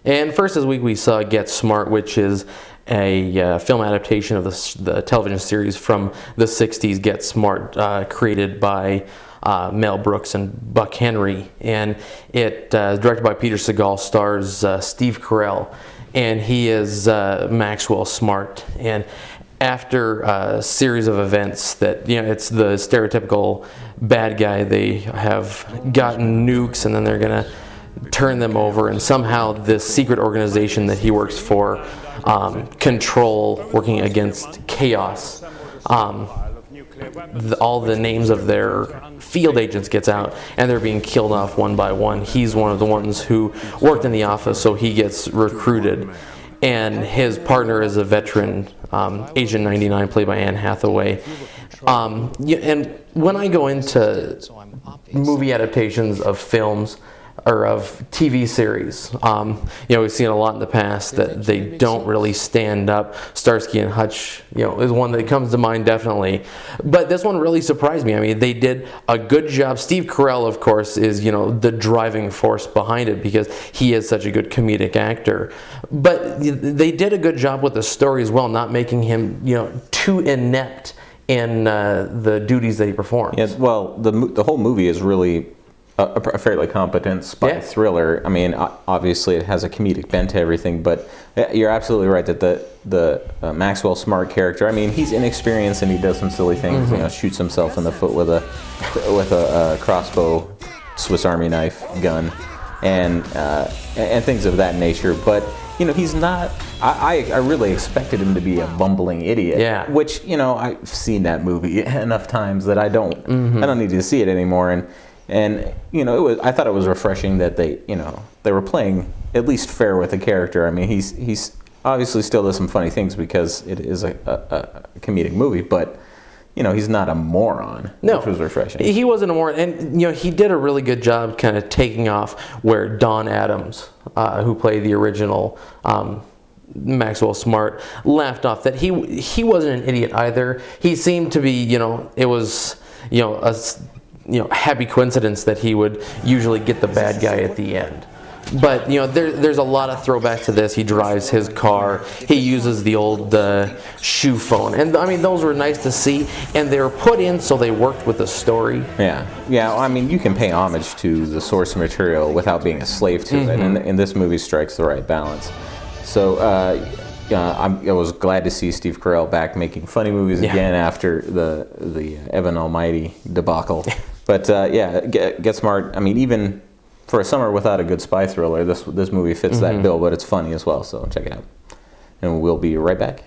And first this week we saw Get Smart, which is a film adaptation of the television series from the 60s, Get Smart, created by Mel Brooks and Buck Henry. And it directed by Peter Segal, stars Steve Carell, and he is Maxwell Smart. And after a series of events that, it's the stereotypical bad guy, they have gotten nukes and then they're going to turn them over, and somehow this secret organization that he works for, Control, working against Chaos, all the names of their field agents gets out and they're being killed off one by one. He's one of the ones who worked in the office, so he gets recruited. And his partner is a veteran, Agent 99, played by Anne Hathaway. And when I go into movie adaptations of films or of TV series, we've seen a lot in the past that they don't really stand up. Starsky and Hutch, is one that comes to mind definitely. But this one really surprised me. I mean, they did a good job. Steve Carell, of course, is, the driving force behind it because he is such a good comedic actor. But they did a good job with the story as well, not making him, too inept in the duties that he performs. Yes, well, the whole movie is really a fairly competent spy thriller. I mean, obviously it has a comedic bent to everything, but you're absolutely right that the Maxwell Smart character, I mean, he's inexperienced and he does some silly things. Shoots himself in the foot with a crossbow, Swiss Army knife gun, and things of that nature. But he's not. I really expected him to be a bumbling idiot. Yeah. Which I've seen that movie enough times that I don't need to see it anymore. And I thought it was refreshing that they were playing at least fair with the character. I mean, he's obviously still does some funny things because it is a comedic movie, but he's not a moron. No, which was refreshing. He wasn't a moron, and he did a really good job kind of taking off where Don Adams, who played the original Maxwell Smart, left off. That he wasn't an idiot either. He seemed to be, it was a happy coincidence that he would usually get the bad guy at the end. But there's a lot of throwback to this. He drives his car. He uses the old shoe phone, and I mean those were nice to see. And they were put in so they worked with the story. Yeah. I mean, you can pay homage to the source material without being a slave to it, and this movie strikes the right balance. So I was glad to see Steve Carell back making funny movies again after the Evan Almighty debacle. But Get Smart. I mean, even for a summer without a good spy thriller, this movie fits that bill. But it's funny as well, so check it out. And we'll be right back.